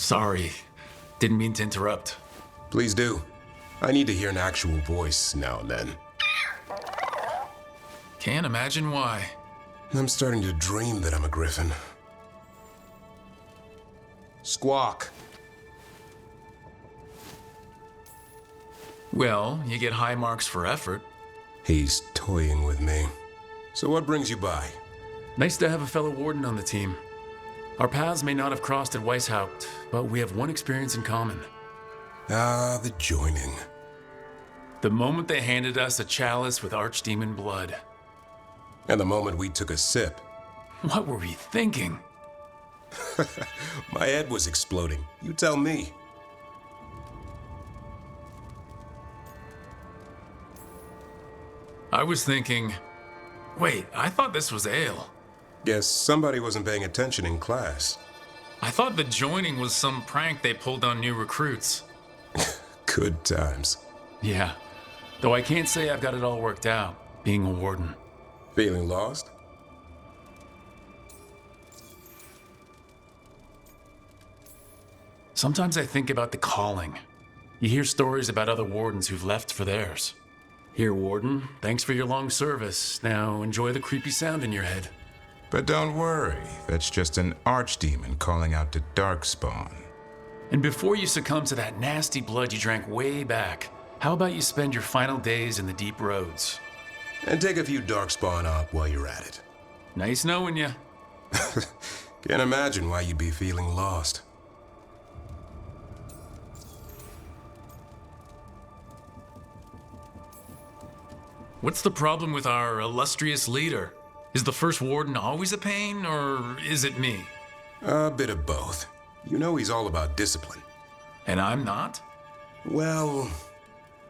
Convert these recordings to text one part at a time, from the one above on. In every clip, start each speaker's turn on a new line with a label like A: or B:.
A: Sorry. Didn't mean to interrupt.
B: Please do. I need to hear an actual voice now and then.
A: Can't imagine why.
B: I'm starting to dream that I'm a griffin. Squawk.
A: Well, you get high marks for effort.
B: He's toying with me. So what brings you by?
A: Nice to have a fellow warden on the team. Our paths may not have crossed at Weishaupt, but we have one experience in common.
B: Ah, the joining.
A: The moment they handed us a chalice with archdemon blood.
B: And the moment we took a sip.
A: What were we thinking?
B: My head was exploding. You tell me.
A: I was thinking, wait, I thought this was ale.
B: Guess somebody wasn't paying attention in class.
A: I thought the joining was some prank they pulled on new recruits.
B: Good times.
A: Yeah, though I can't say I've got it all worked out, being a warden.
B: Feeling lost?
A: Sometimes I think about the calling. You hear stories about other wardens who've left for theirs. Here, warden, thanks for your long service. Now enjoy the creepy sound in your head.
C: But don't worry, that's just an archdemon calling out to Darkspawn.
A: And before you succumb to that nasty blood you drank way back, how about you spend your final days in the deep roads?
B: And take a few Darkspawn up while you're at it.
A: Nice knowing you.
B: Can't imagine why you'd be feeling lost.
A: What's the problem with our illustrious leader? Is the first warden always a pain, or is it me?
B: A bit of both. You know he's all about discipline.
A: And I'm not?
B: Well...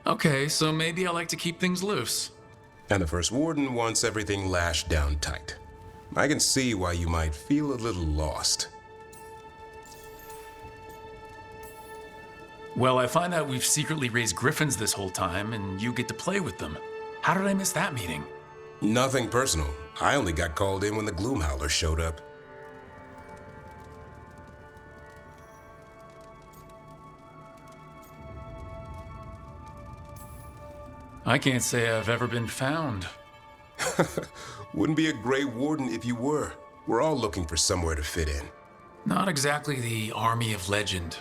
A: Okay, so maybe I like to keep things loose.
B: And the first warden wants everything lashed down tight. I can see why you might feel a little lost.
A: Well, I find out we've secretly raised griffins this whole time, and you get to play with them. How did I miss that meeting?
B: Nothing personal. I only got called in when the Gloomhowler showed up.
A: I can't say I've ever been found.
B: Wouldn't be a great warden if you were. We're all looking for somewhere to fit in.
A: Not exactly the army of legend.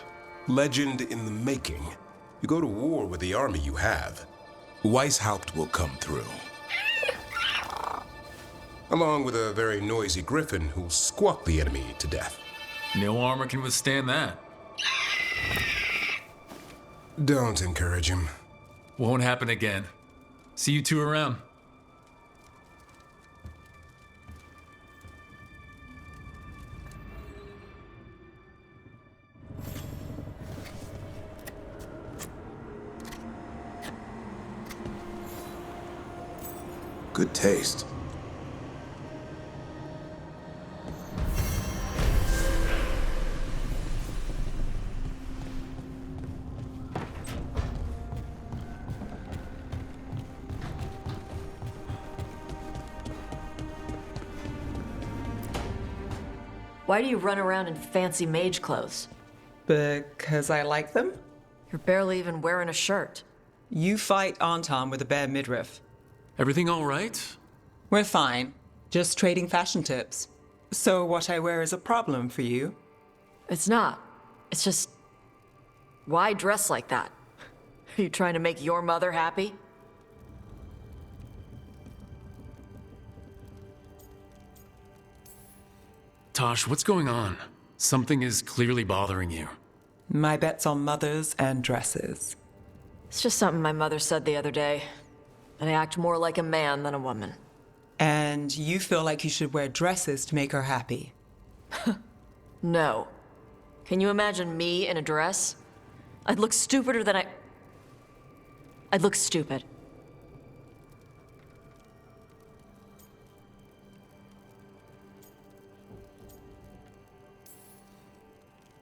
B: Legend in the making. You go to war with the army you have. Weishaupt will come through. Along with a very noisy griffin who'll squawk the enemy to death.
A: No armor can withstand that.
B: Don't encourage him.
A: Won't happen again. See you two around.
B: Good taste.
D: Why do you run around in fancy mage clothes?
E: Because I like them?
D: You're barely even wearing a shirt.
E: You fight Anton with a bare midriff.
A: Everything all right?
E: We're fine. Just trading fashion tips. So what I wear is a problem for you?
D: It's not. It's just... Why dress like that? Are you trying to make your mother happy?
A: Tosh, what's going on? Something is clearly bothering you.
E: My bet's on mothers and dresses.
D: It's just something my mother said the other day. That I act more like a man than a woman.
E: And you feel like you should wear dresses to make her happy?
D: No. Can you imagine me in a dress? I'd look stupider than I'd look stupid.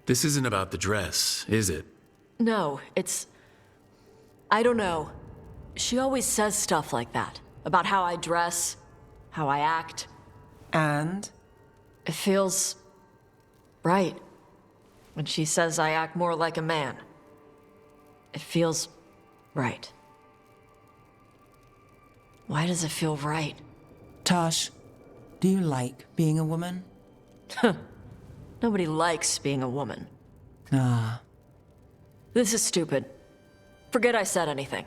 A: This isn't about the dress, is it?
D: No, it's... I don't know. She always says stuff like that. About how I dress, how I act.
E: And?
D: It feels... right. And she says I act more like a man. It feels right. Why does it feel right?
E: Tosh, do you like being a woman?
D: Nobody likes being a woman.
E: Ah.
D: This is stupid. Forget I said anything.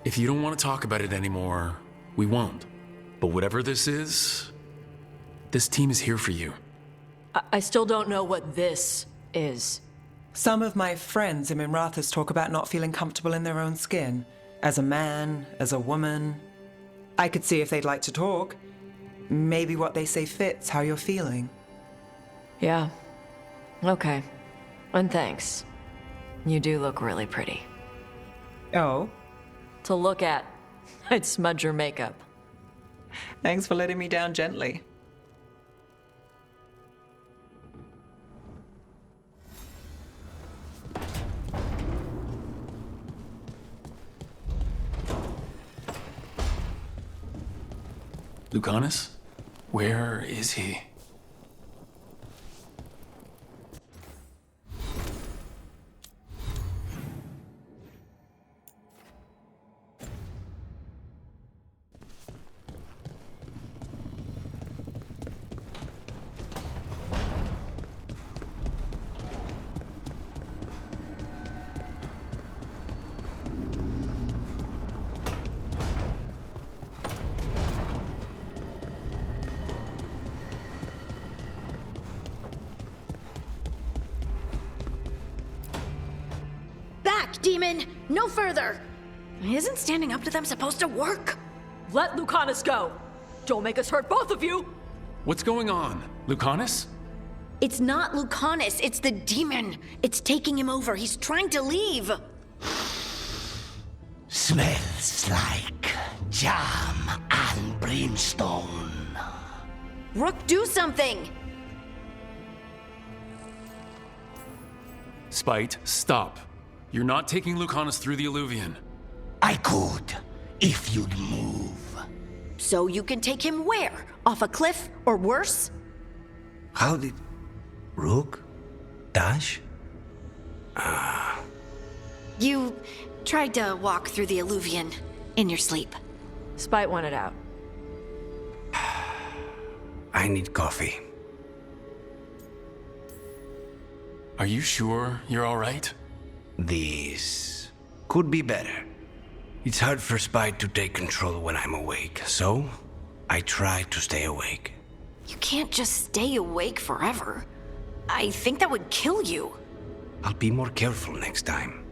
A: If you don't want to talk about it anymore, we won't. But whatever this is, this team is here for you.
D: I still don't know what this is.
E: Some of my friends in Minrathous talk about not feeling comfortable in their own skin. As a man, as a woman. I could see if they'd like to talk. Maybe what they say fits how you're feeling.
D: Yeah. Okay. And thanks. You do look really pretty.
E: Oh,
D: To look at, I'd smudge your makeup.
E: thanks for letting me down gently.
A: Lucanus? Where is he?
F: Back, demon! No further! Isn't standing up to them supposed to work?
D: Let Lucanus go! Don't make us hurt both of you!
A: What's going on? Lucanus?
F: It's not Lucanus, it's the demon. It's taking him over. He's trying to leave.
G: Smells like jam and brimstone.
F: Rook, do something!
A: Spite, stop. You're not taking Lucanus through the Illuvian.
G: I could, if you'd move.
F: So you can take him where? Off a cliff, or worse?
G: How did... Rook? Dash?
F: You tried to walk through the Illuvian in your sleep.
D: Spite wanted out.
G: I need coffee.
A: Are you sure you're all right?
G: This could be better. It's hard for Spite to take control when I'm awake, so I try to stay awake.
F: You can't just stay awake forever. I think that would kill you.
G: I'll be more careful next time.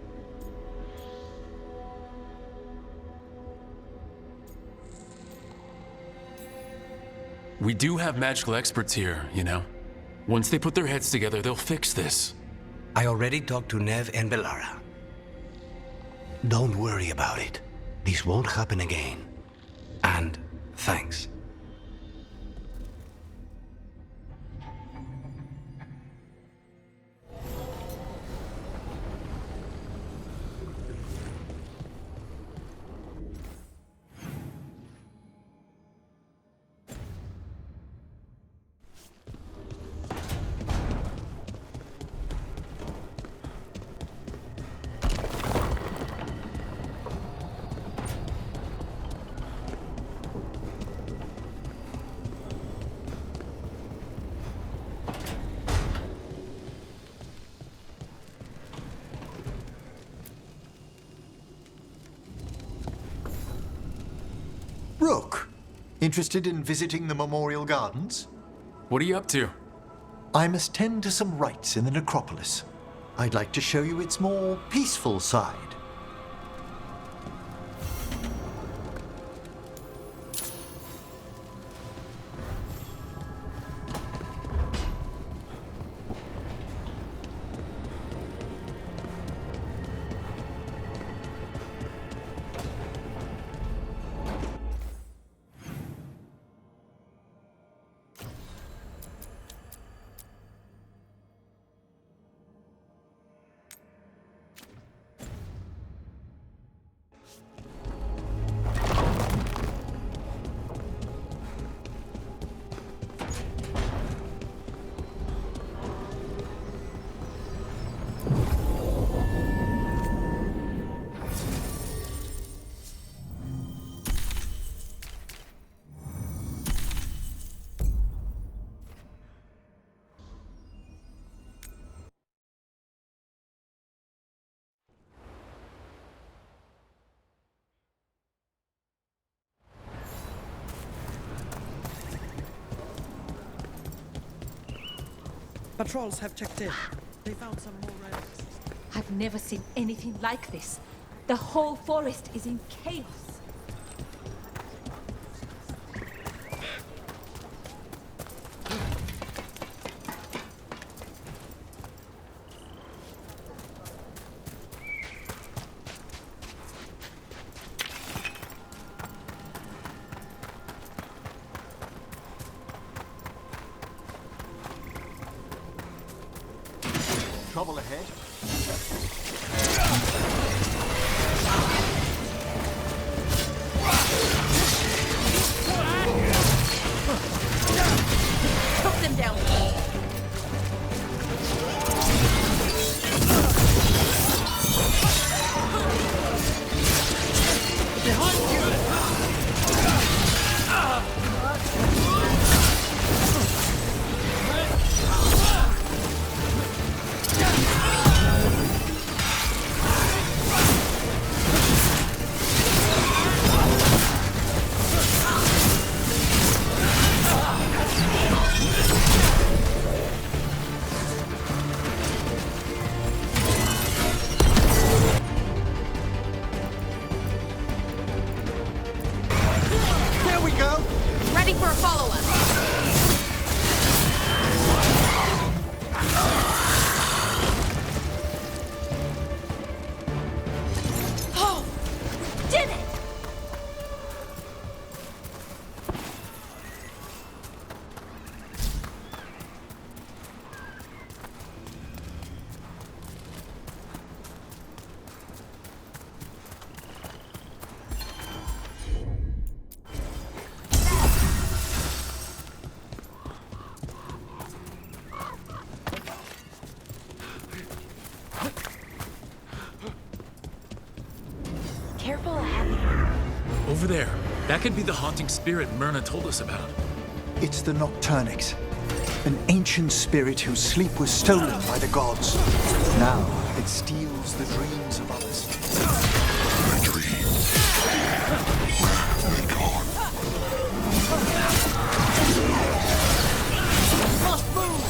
A: We do have magical experts here, you know. Once they put their heads together, they'll fix this.
G: I already talked to Nev and Belara. Don't worry about it. This won't happen again. And thanks.
H: Rook, interested in visiting the Memorial Gardens?
A: What are you up to?
H: I must tend to some rites in the necropolis. I'd like to show you its more peaceful side.
I: Patrols have checked in. They found some more relics.
J: I've never seen anything like this. The whole forest is in chaos.
H: Trouble ahead.
J: Put them down. Ready for a follow-up. Oh! Did it! Careful ahead.
A: Over there. That could be the haunting spirit Myrna told us about.
H: It's the Nocturnix, an ancient spirit whose sleep was stolen by the gods. Now it steals the dreams of others.
K: My dreams. Where are they gone?
H: Must move!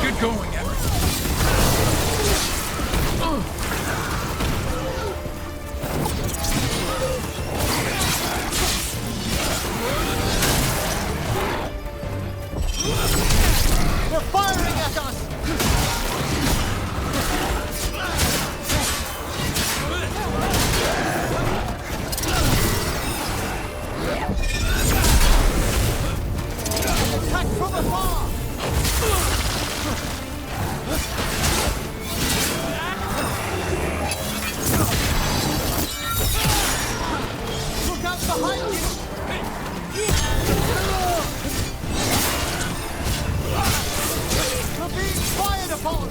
A: Good going, Emma.
H: They're firing at us! Attack from afar! Look out behind you! You're being fired upon!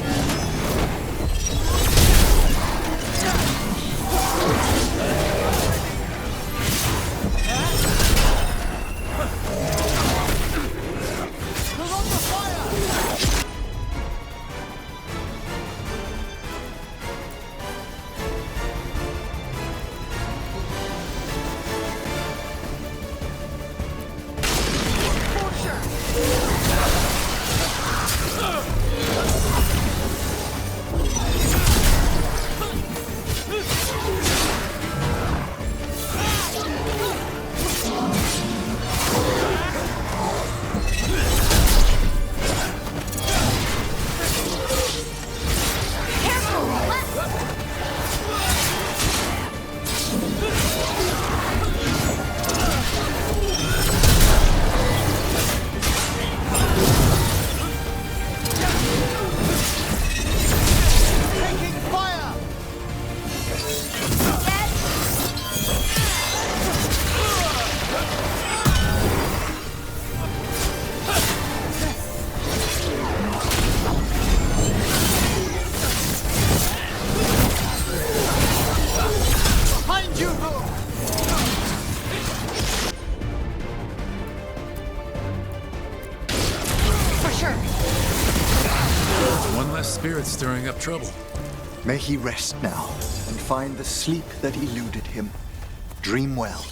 F: pressure!
A: One less spirit stirring up trouble.
H: May he rest now and find the sleep that eluded him. Dream well.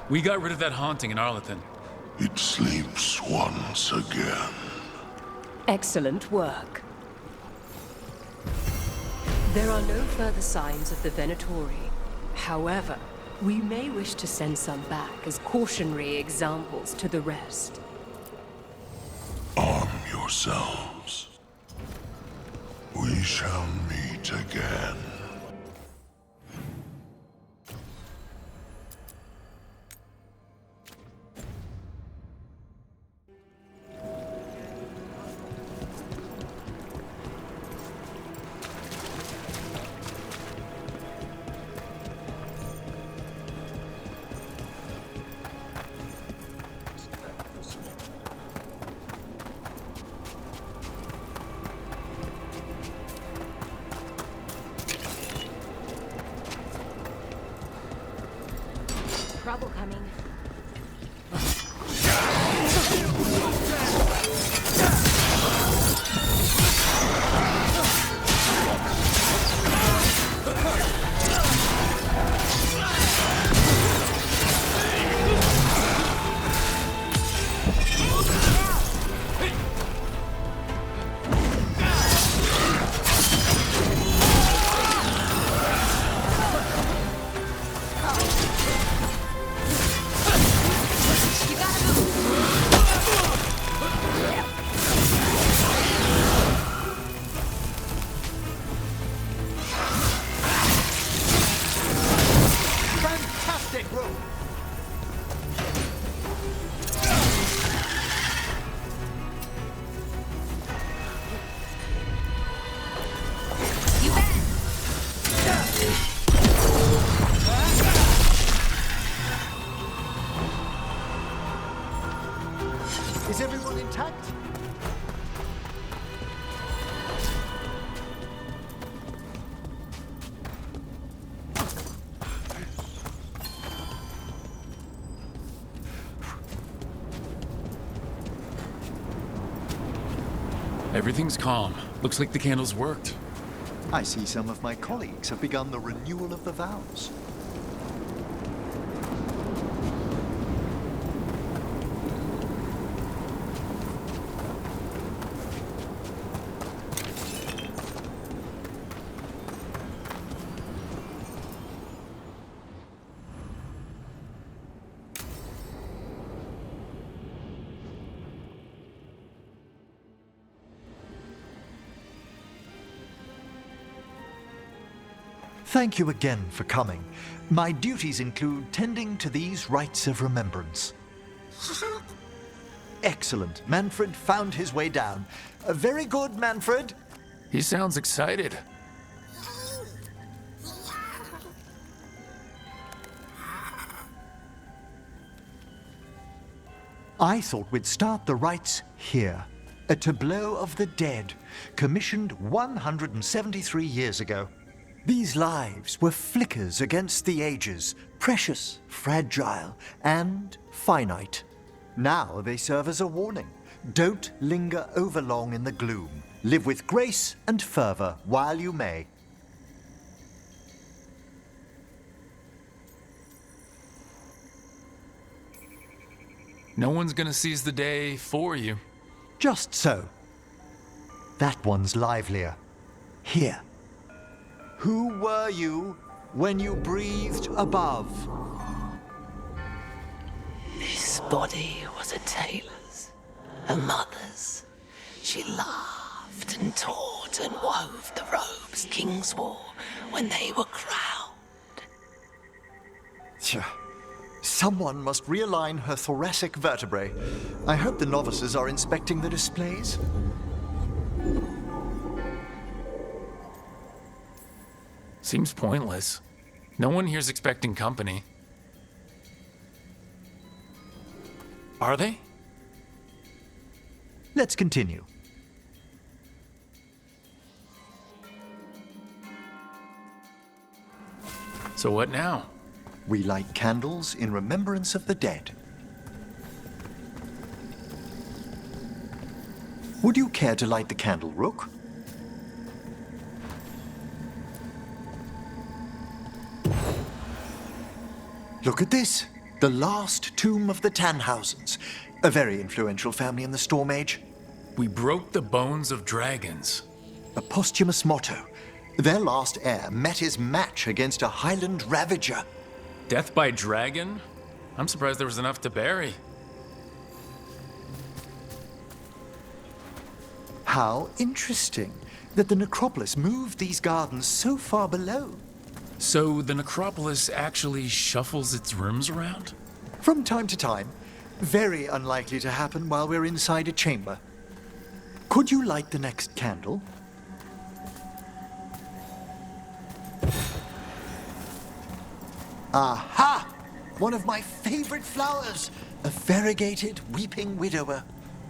A: We got rid of that haunting in Arlington.
K: It sleeps once again.
L: Excellent work. There are no further signs of the Venatori. However, we may wish to send some back as cautionary examples to the rest.
K: Arm yourselves. We shall meet again.
J: Trouble coming.
H: Is everyone intact?
A: Everything's calm. Looks like the candles worked.
H: I see some of my colleagues have begun the renewal of the vows. Thank you again for coming. My duties include tending to these rites of remembrance. Excellent. Manfred found his way down. Very good, Manfred.
A: He sounds excited.
H: I thought we'd start the rites here. A tableau of the dead, commissioned 173 years ago. These lives were flickers against the ages, precious, fragile, and finite. Now they serve as a warning. Don't linger overlong in the gloom. Live with grace and fervor while you may.
A: No one's gonna seize the day for you.
H: Just so. that one's livelier. Here. Who were you when you breathed above?
M: This body was a tailor's, a mother's. She laughed and taught and wove the robes kings wore when they were crowned.
H: Someone must realign her thoracic vertebrae. I hope the novices are inspecting the displays.
A: Seems pointless. No one here's expecting company. Are they?
H: Let's continue.
A: So what now?
H: We light candles in remembrance of the dead. Would you care to light the candle, Rook? Look at this. The last tomb of the Tannhausens. A very influential family in the Storm Age.
A: We broke the bones of dragons.
H: A posthumous motto. Their last heir met his match against a Highland Ravager.
A: Death by dragon? I'm surprised there was enough to bury.
H: How interesting that the necropolis moved these gardens so far below.
A: So the necropolis actually shuffles its rooms around?
H: From time to time. Very unlikely to happen while we're inside a chamber. Could you light the next candle? Aha! One of my favorite flowers! A variegated weeping widower.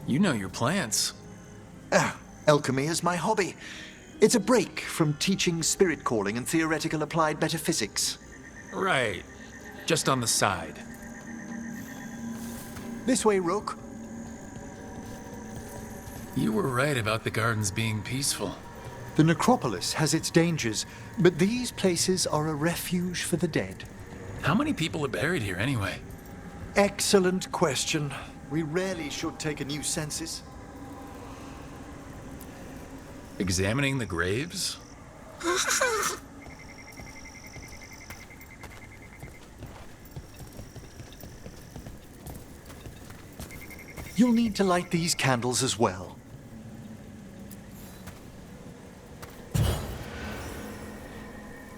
A: You know your plants.
H: Alchemy is my hobby. It's a break from teaching spirit calling and theoretical applied metaphysics.
A: Right. Just on the side.
H: This way, Rook.
A: You were right about the gardens being peaceful.
H: The necropolis has its dangers, but these places are a refuge for the dead.
A: How many people are buried here anyway?
H: Excellent question. We rarely should take a new census.
A: Examining the graves?
H: You'll need to light these candles as well.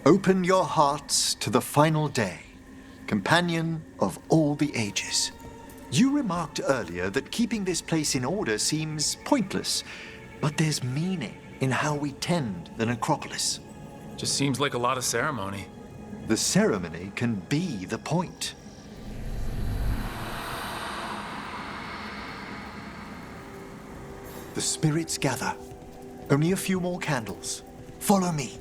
H: Open your hearts to the final day, companion of all the ages. You remarked earlier that keeping this place in order seems pointless, but there's meaning in how we tend the necropolis.
A: Just seems like a lot of ceremony.
H: The ceremony can be the point. The spirits gather. Only a few more candles. Follow me.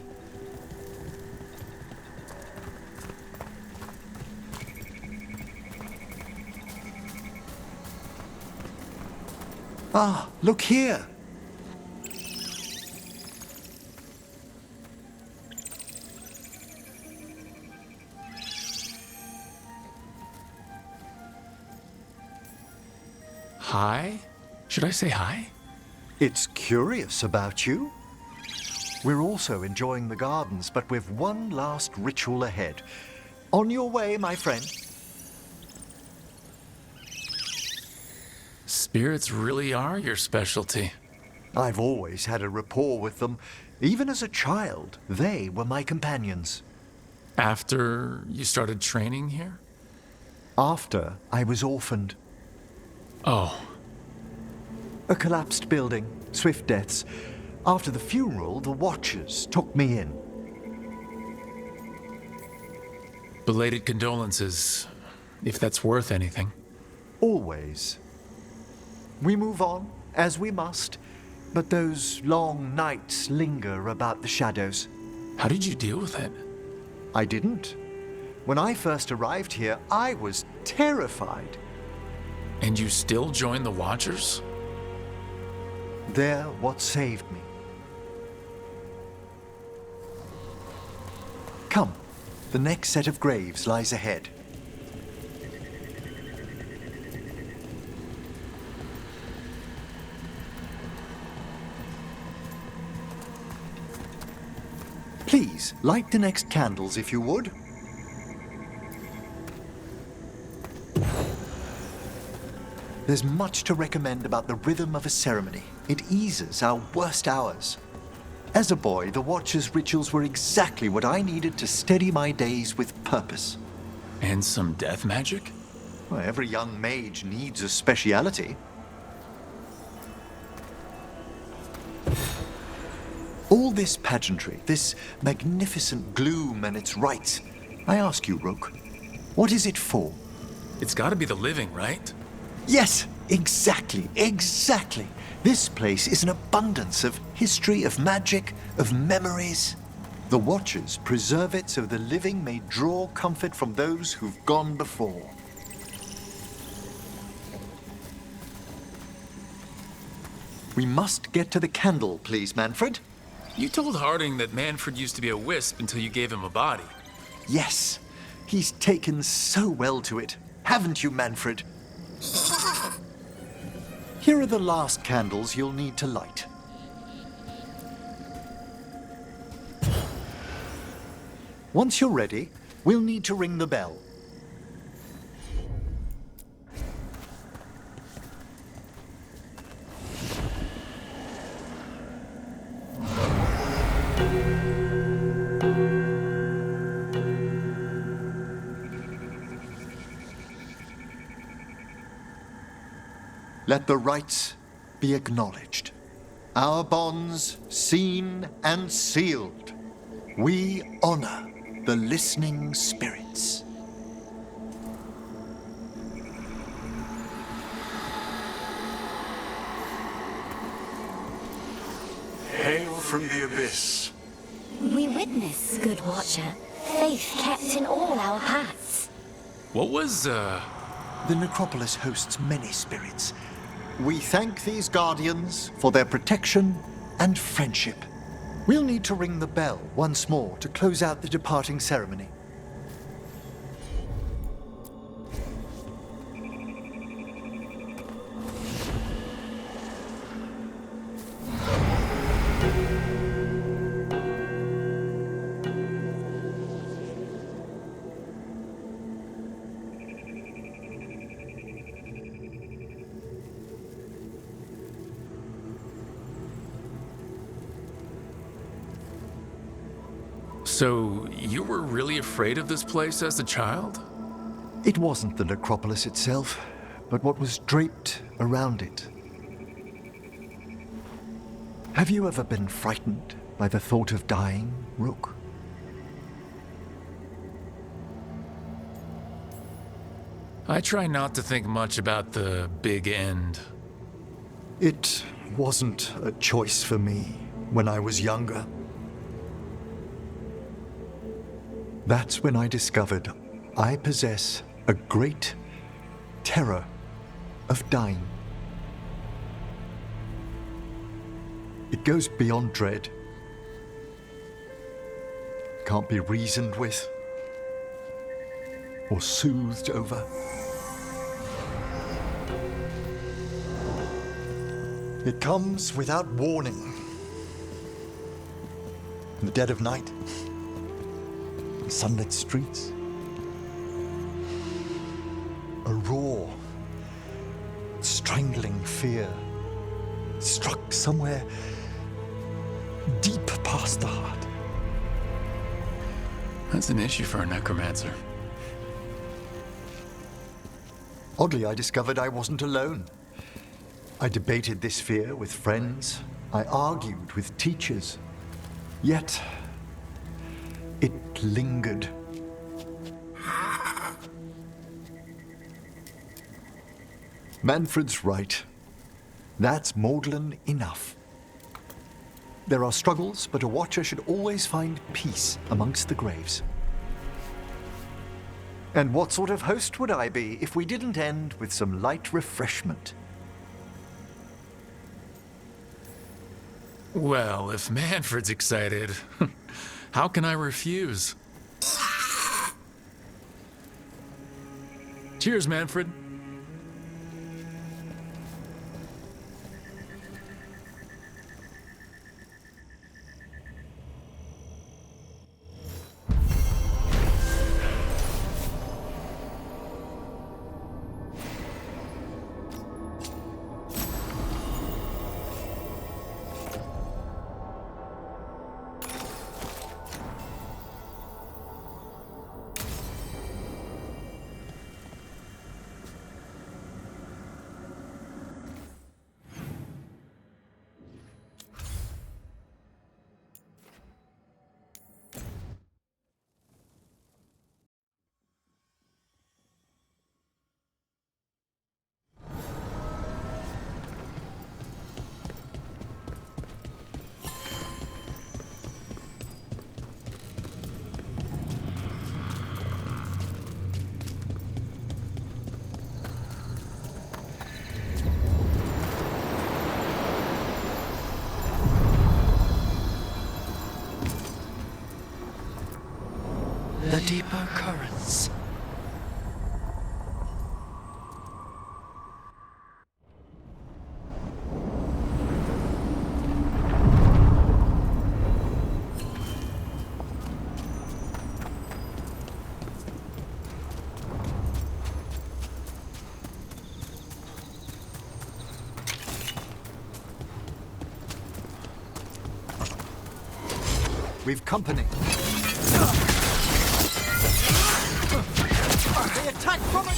H: Ah, look here.
A: Hi? Should I say hi?
H: It's curious about you. We're also enjoying the gardens, but with one last ritual ahead. On your way, my friend.
A: Spirits really are your specialty.
H: I've always had a rapport with them. Even as a child, they were my companions.
A: After you started training here?
H: After I was orphaned.
A: Oh.
H: A collapsed building, swift deaths. After the funeral, the Watchers took me in.
A: Belated condolences, if that's worth anything.
H: Always. We move on, as we must, but those long nights linger about the shadows.
A: How did you deal with it?
H: I didn't. When I first arrived here, I was terrified.
A: And you still joined the Watchers?
H: They're what saved me. Come, the next set of graves lies ahead. Please, light the next candles if you would. There's much to recommend about the rhythm of a ceremony. It eases our worst hours. As a boy, the Watcher's rituals were exactly what I needed to steady my days with purpose.
A: And some death magic?
H: Well, every young mage needs a speciality. All this pageantry, this magnificent gloom and its rites, I ask you, Rook, what is it for?
A: It's gotta be the living, right?
H: Yes, exactly. This place is an abundance of history, of magic, of memories. The Watchers preserve it so the living may draw comfort from those who've gone before. We must get to the candle, please, Manfred.
A: You told Harding that Manfred used to be a wisp until you gave him a body.
H: Yes, he's taken so well to it. Haven't you, Manfred? Here are the last candles you'll need to light. Once you're ready, we'll need to ring the bell. Let the rites be acknowledged. Our bonds seen and sealed. We honor the listening spirits.
K: Hail from the abyss.
F: We witness, good Watcher, faith kept in all our paths.
A: What was,
H: The necropolis hosts many spirits. We thank these guardians for their protection and friendship. We'll need to ring the bell once more to close out the departing ceremony.
A: So, you were really afraid of this place as a child?
H: It wasn't the necropolis itself, but what was draped around it. Have you ever been frightened by the thought of dying, Rook?
A: I try not to think much about the big end.
H: It wasn't a choice for me when I was younger. That's when I discovered I possess a great terror of dying. It goes beyond dread. Can't be reasoned with or soothed over. It comes without warning. In the dead of night, in sunlit streets, a raw, strangling fear struck somewhere deep past the heart.
A: That's an issue for a necromancer.
H: Oddly, I discovered I wasn't alone. I debated this fear with friends. I argued with teachers. Yet, it lingered. Manfred's right. That's maudlin enough. There are struggles, but a watcher should always find peace amongst the graves. And what sort of host would I be if we didn't end with some light refreshment?
A: Well, if Manfred's excited, how can I refuse? Cheers, Manfred.
M: deeper currents.
H: We've company.
I: They attack from a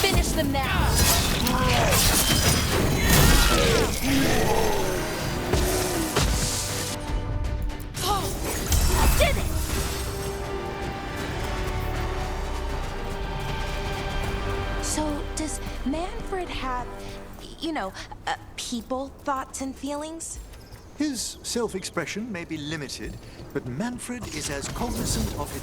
F: Finish them now! Oh, did it! So, does Manfred have, people, thoughts, and feelings?
H: His self-expression may be limited, but Manfred is as cognizant of it.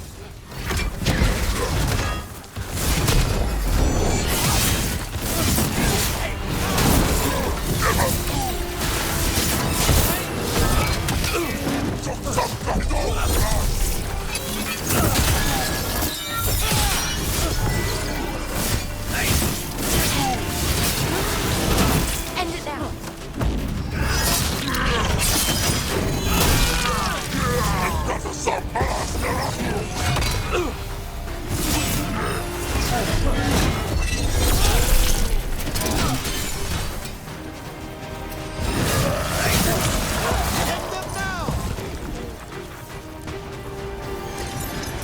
F: End it now!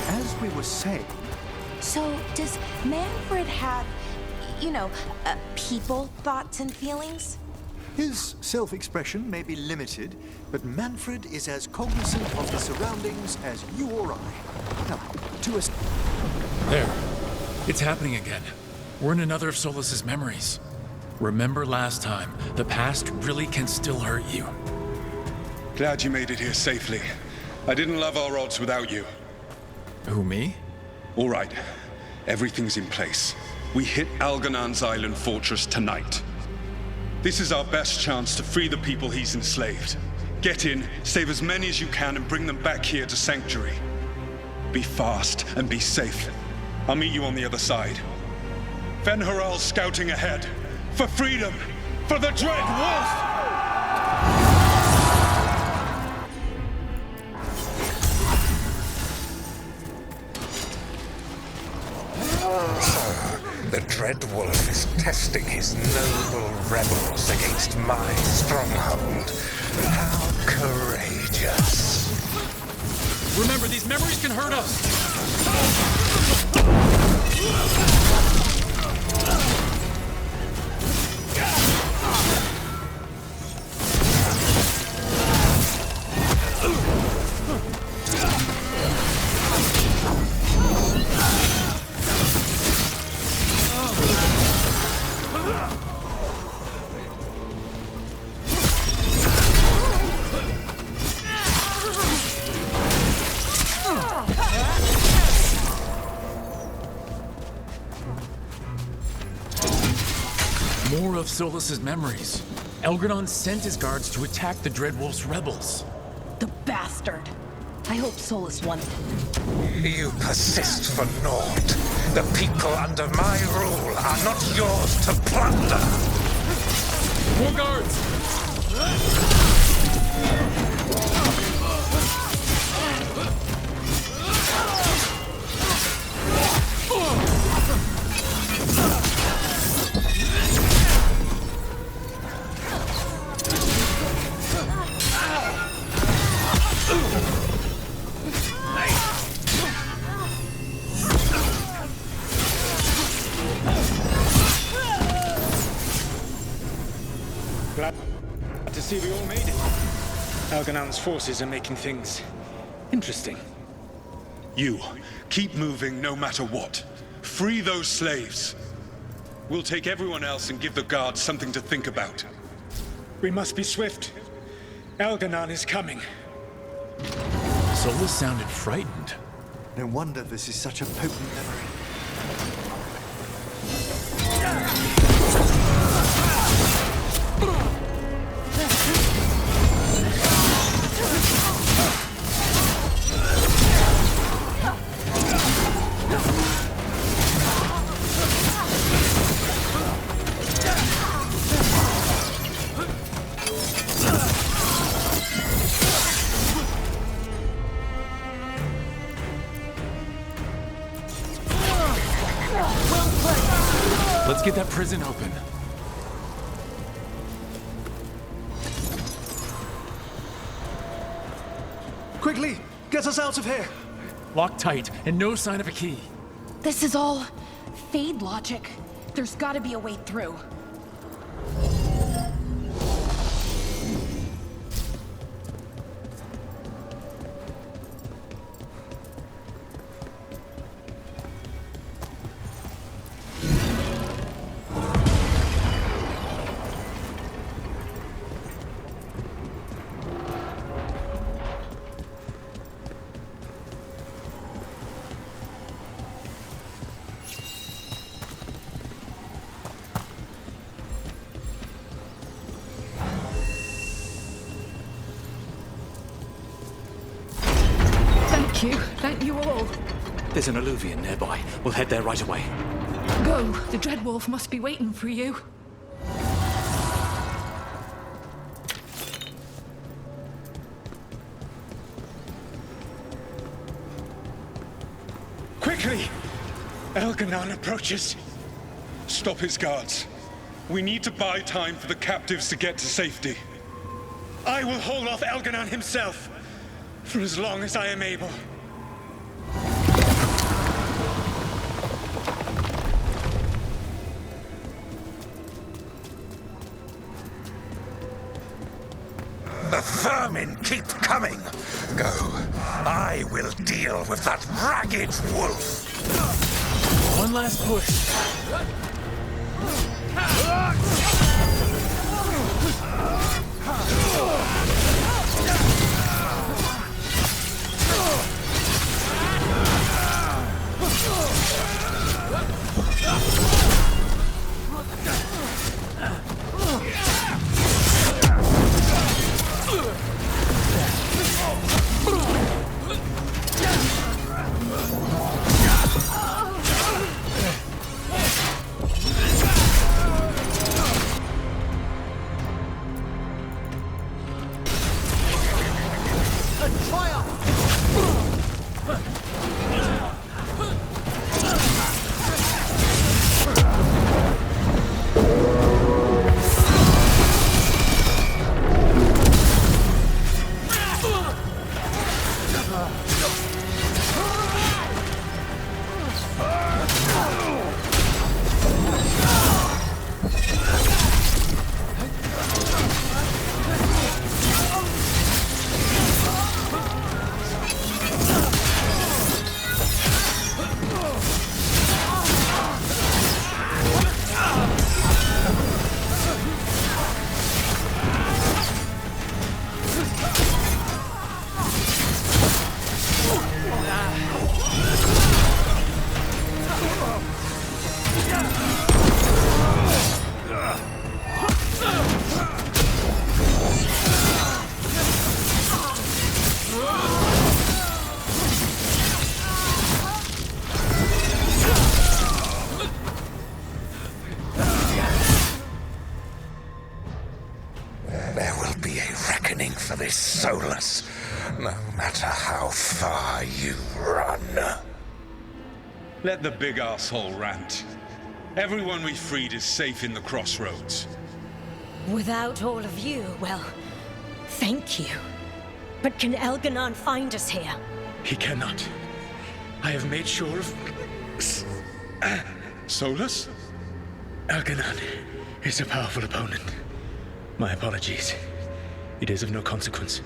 H: As we were saying,
F: So, does Manfred have, people, thoughts, and feelings?
H: his self-expression may be limited, but Manfred is as cognizant of the surroundings as you or I. Now, to us.
A: There. It's happening again. We're in another of Solas's memories. Remember last time, the past really can still hurt you.
K: Glad you made it here safely. I didn't love our odds without you.
A: Who, me?
K: All right. Everything's in place. We hit Algernon's island fortress tonight. This is our best chance to free the people he's enslaved. Get in, save as many as you can, and bring them back here to Sanctuary. Be fast and be safe. I'll meet you on the other side. Fen-Haral's scouting ahead. For freedom! For the Dread Wolf!
N: The Dread Wolf is testing his noble rebels against my stronghold. How courageous.
A: Remember, these memories can hurt us! More of Solas's memories. Elgernon sent his guards to attack the Dreadwolf's rebels.
J: The bastard. I hope Solus won.
N: You persist for naught. The people under my rule are not yours to plunder.
A: More guards!
O: Glad to see we all made it. Algernon's forces are making things interesting.
K: You, keep moving no matter what. Free those slaves. We'll take everyone else and give the guards something to think about.
O: We must be swift. Elganon is coming.
A: Solus sounded frightened.
H: No wonder this is such a potent memory.
A: Let's get that prison open.
P: Quickly, get us out of here!
A: Locked tight, and no sign of a key.
F: This is all Fade logic. There's gotta be a way through.
J: Thank you all.
Q: There's an alluvion nearby. We'll head there right away.
J: Go. The Dreadwolf must be waiting for you.
O: Quickly! Elganon approaches.
K: Stop his guards. We need to buy time for the captives to get to safety.
O: I will hold off Elganon himself for as long as I am able.
N: The vermin keep coming. Go. I will deal with that ragged wolf.
A: One last push.
N: There will be a reckoning for this Solus, no matter how far you run.
K: Let the big asshole rant. Everyone we freed is safe in the crossroads.
F: Without all of you, well, thank you. But can Elganon find us here?
O: He cannot. I have made sure of...
K: Solus?
O: Elganon is a powerful opponent. My apologies. It is of no consequence.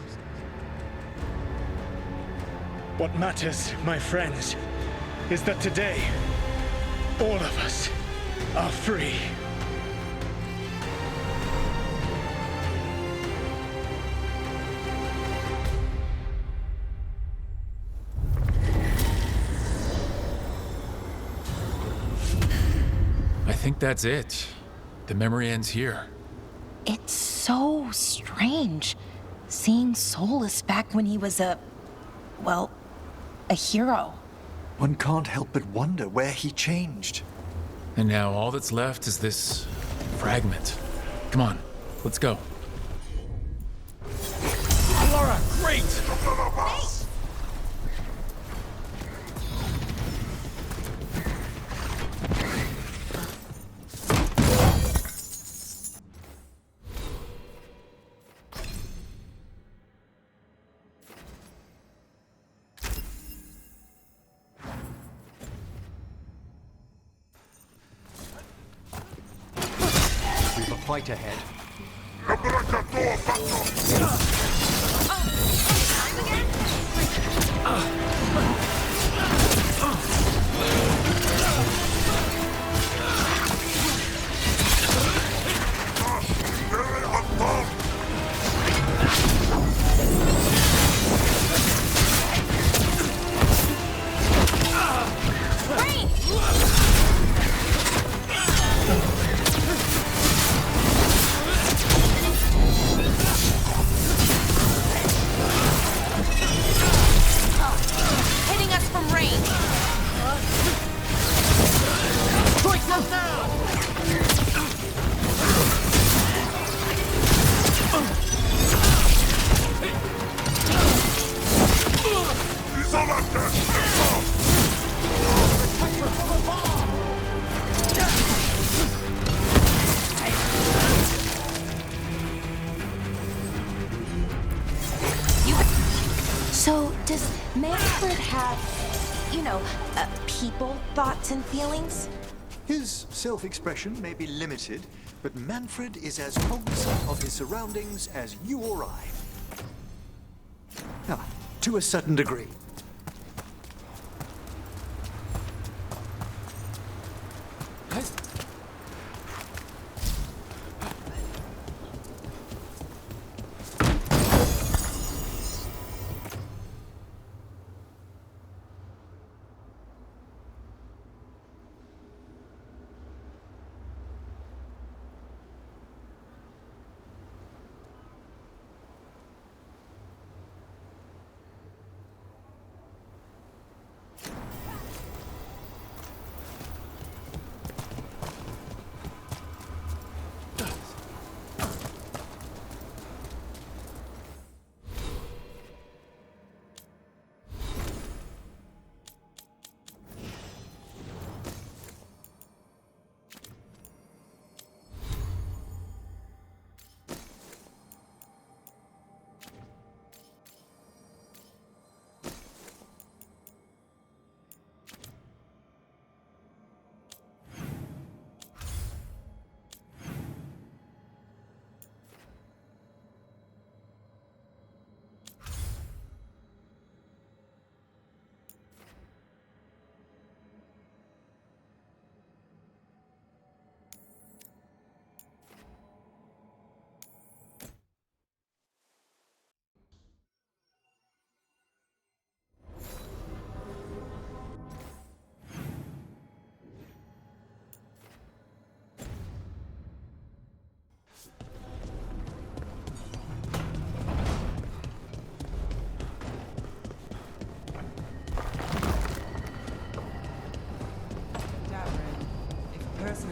O: What matters, my friends, is that today all of us are free.
A: I think that's it. The memory ends here.
R: It's so strange seeing Solus back when he was a hero.
H: One can't help but wonder where he changed.
A: And now all that's left is this fragment. Come on, let's go.
O: Laura, great!
H: We've a fight ahead.
R: Hitting us from range. Choice us now.
F: So, does Manfred have, people, thoughts, and feelings?
H: His self-expression may be limited, but Manfred is as cognizant of his surroundings as you or I. To a certain degree.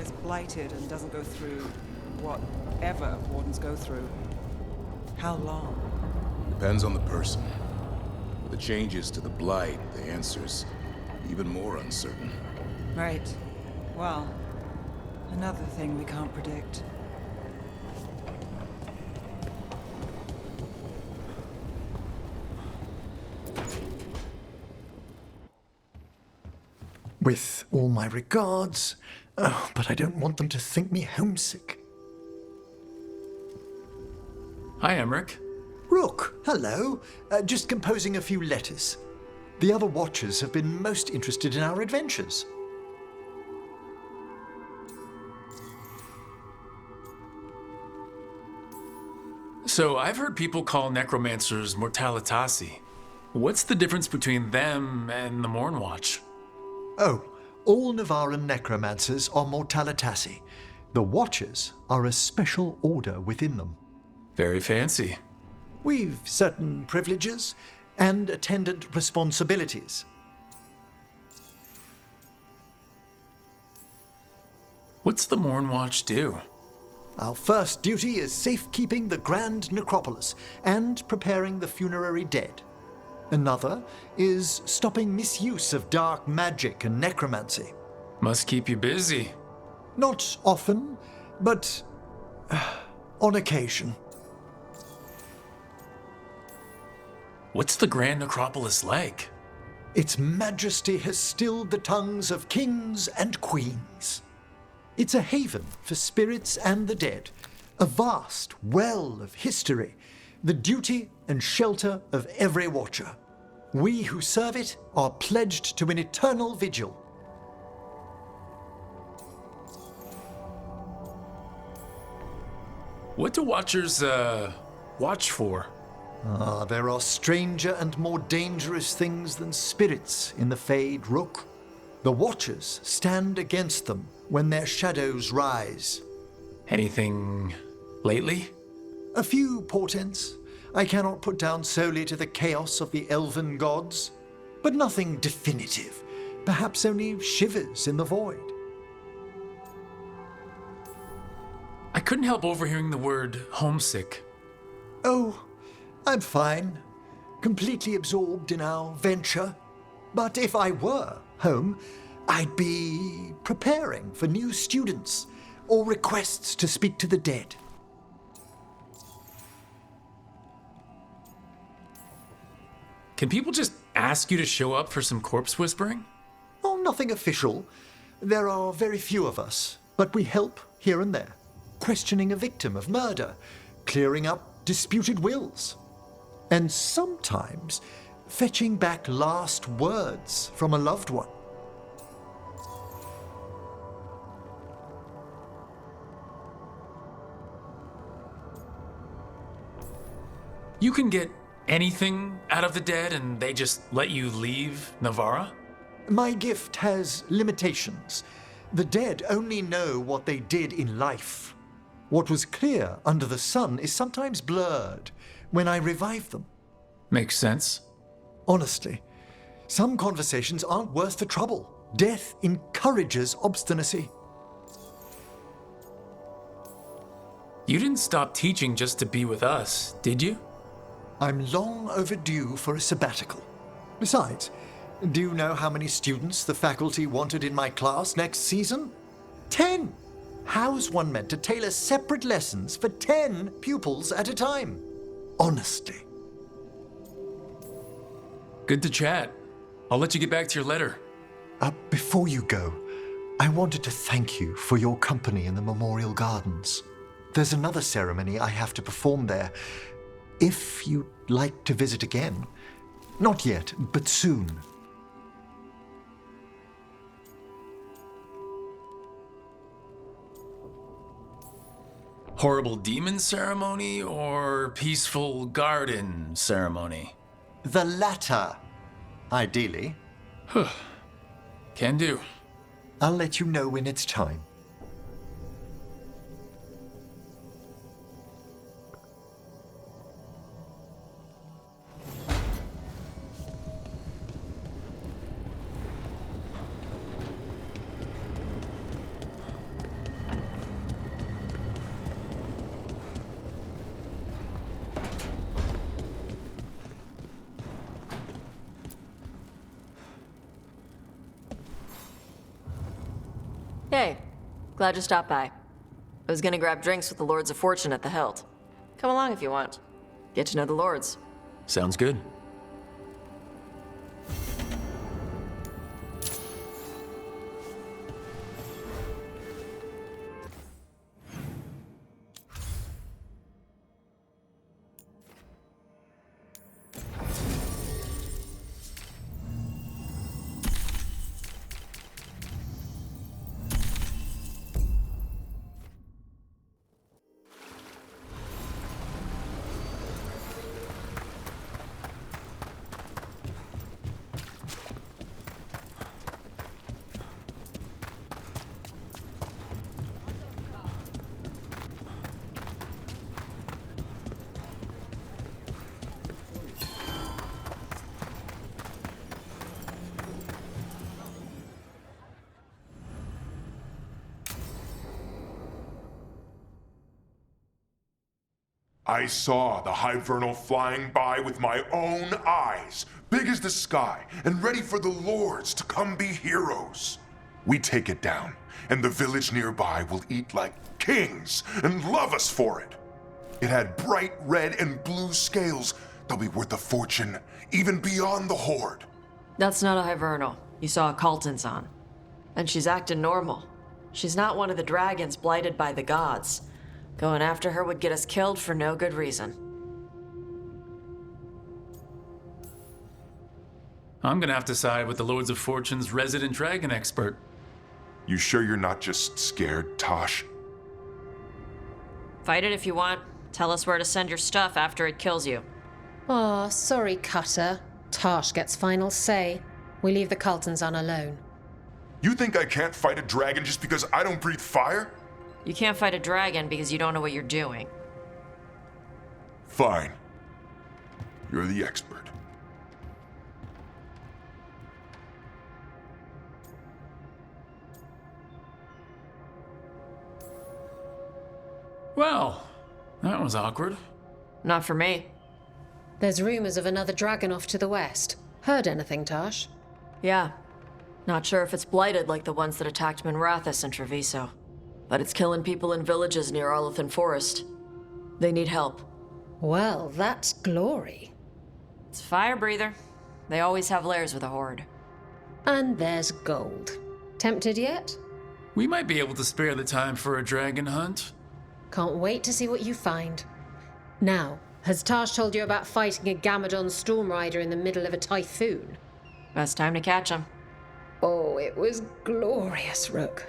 E: Is blighted and doesn't go through whatever wardens go through, how long?
C: Depends on the person. With the changes to the blight, the answer's even more uncertain.
E: Right. Well, another thing we can't predict.
H: With all my regards, but I don't want them to think me homesick.
A: Hi, Emmerich.
H: Rook, hello. Just composing a few letters. The other Watchers have been most interested in our adventures.
A: So I've heard people call necromancers mortalitasi. What's the difference between them and the Mornwatch?
H: Oh, all Navaran necromancers are mortalitasi. The Watchers are a special order within them.
A: Very fancy.
H: We've certain privileges and attendant responsibilities.
A: What's the Mornwatch do?
H: Our first duty is safekeeping the Grand Necropolis and preparing the funerary dead. Another is stopping misuse of dark magic and necromancy.
A: Must keep you busy.
H: Not often, but on occasion.
A: What's the Grand Necropolis like?
H: Its majesty has stilled the tongues of kings and queens. It's a haven for spirits and the dead, a vast well of history, the duty and shelter of every watcher. We who serve it are pledged to an eternal vigil.
A: What do Watchers, watch for?
H: There are stranger and more dangerous things than spirits in the Fade Rook. The Watchers stand against them when their shadows rise.
A: Anything lately?
H: A few portents I cannot put down solely to the chaos of the elven gods, but nothing definitive. Perhaps only shivers in the void.
A: I couldn't help overhearing the word homesick.
H: Oh, I'm fine. Completely absorbed in our venture. But if I were home, I'd be preparing for new students or requests to speak to the dead.
A: Can people just ask you to show up for some corpse whispering?
H: Oh, nothing official. There are very few of us, but we help here and there. Questioning a victim of murder, clearing up disputed wills, and sometimes fetching back last words from a loved one.
A: You can get anything out of the dead and they just let you leave Navara?
H: My gift has limitations. The dead only know what they did in life. What was clear under the sun is sometimes blurred when I revive them.
A: Makes sense.
H: Honestly, some conversations aren't worth the trouble. Death encourages obstinacy.
A: You didn't stop teaching just to be with us, did you?
H: I'm long overdue for a sabbatical. Besides, do you know how many students the faculty wanted in my class next season? 10! How's one meant to tailor separate lessons for 10 pupils at a time? Honestly.
A: Good to chat. I'll let you get back to your letter.
H: Before you go, I wanted to thank you for your company in the Memorial Gardens. There's another ceremony I have to perform there. If you'd like to visit again. Not yet, but soon.
A: Horrible demon ceremony or peaceful garden ceremony?
H: The latter, ideally.
A: Can do.
H: I'll let you know when it's time.
D: Hey, glad you stopped by. I was gonna grab drinks with the Lords of Fortune at the Hilt. Come along if you want. Get to know the Lords.
A: Sounds good.
S: I saw the Hivernal flying by with my own eyes, big as the sky, and ready for the lords to come be heroes. We take it down, and the village nearby will eat like kings and love us for it. It had bright red and blue scales. They'll be worth a fortune, even beyond the Horde.
D: That's not a Hivernal. You saw a Calton's on. And she's acting normal. She's not one of the dragons blighted by the gods. Going after her would get us killed for no good reason.
A: I'm gonna have to side with the Lords of Fortune's resident dragon expert.
S: You sure you're not just scared, Tosh?
D: Fight it if you want. Tell us where to send your stuff after it kills you.
T: Aw, sorry, Cutter. Tosh gets final say. We leave the Caltons on alone.
S: You think I can't fight a dragon just because I don't breathe fire?
D: You can't fight a dragon because you don't know what you're doing.
S: Fine. You're the expert.
A: Well, that was awkward.
D: Not for me.
T: There's rumors of another dragon off to the west. Heard anything, Tosh?
D: Yeah. Not sure if it's blighted like the ones that attacked Minrathous and Treviso. But it's killing people in villages near Arlethan Forest. They need help.
T: Well, that's glory.
D: It's fire breather. They always have lairs with a horde.
T: And there's gold. Tempted yet?
A: We might be able to spare the time for a dragon hunt.
T: Can't wait to see what you find. Now, has Tosh told you about fighting a Gamadon Stormrider in the middle of a typhoon?
D: Best time to catch him.
T: Oh, it was glorious, Rook.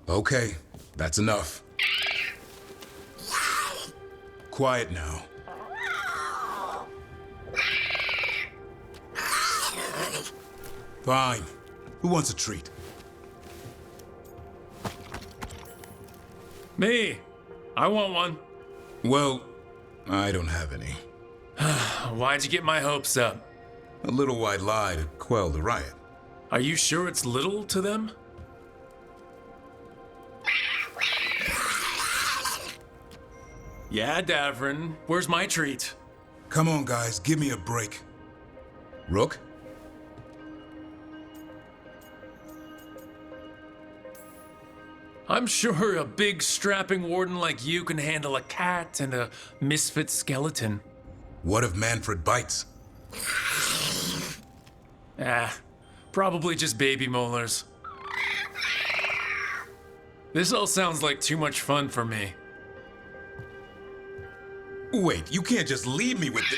B: Okay, that's enough. Quiet now. Fine. Who wants a treat?
A: Me. I want one.
B: Well, I don't have any.
A: Why'd you get my hopes up?
B: A little white lie to quell the riot.
A: Are you sure it's little to them? Yeah, Davrin. Where's my treat?
B: Come on, guys. Give me a break. Rook?
A: I'm sure a big strapping warden like you can handle a cat and a misfit skeleton.
B: What if Manfred bites?
A: Probably just baby molars. This all sounds like too much fun for me.
B: Wait, you can't just leave me with the...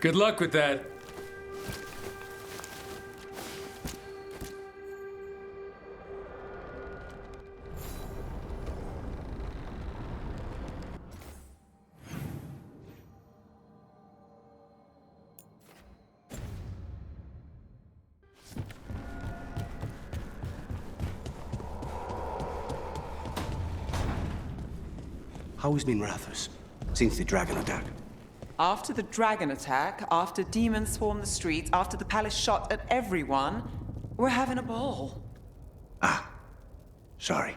A: Good luck with that.
G: How has Minrathous since the dragon attack?
E: After the dragon attack, after demons swarmed the streets, after the palace shot at everyone, we're having a ball.
G: Sorry.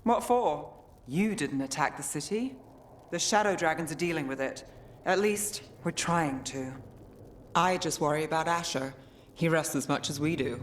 E: What for? You didn't attack the city. The shadow dragons are dealing with it. At least, we're trying to. I just worry about Asher. He rests as much as we do.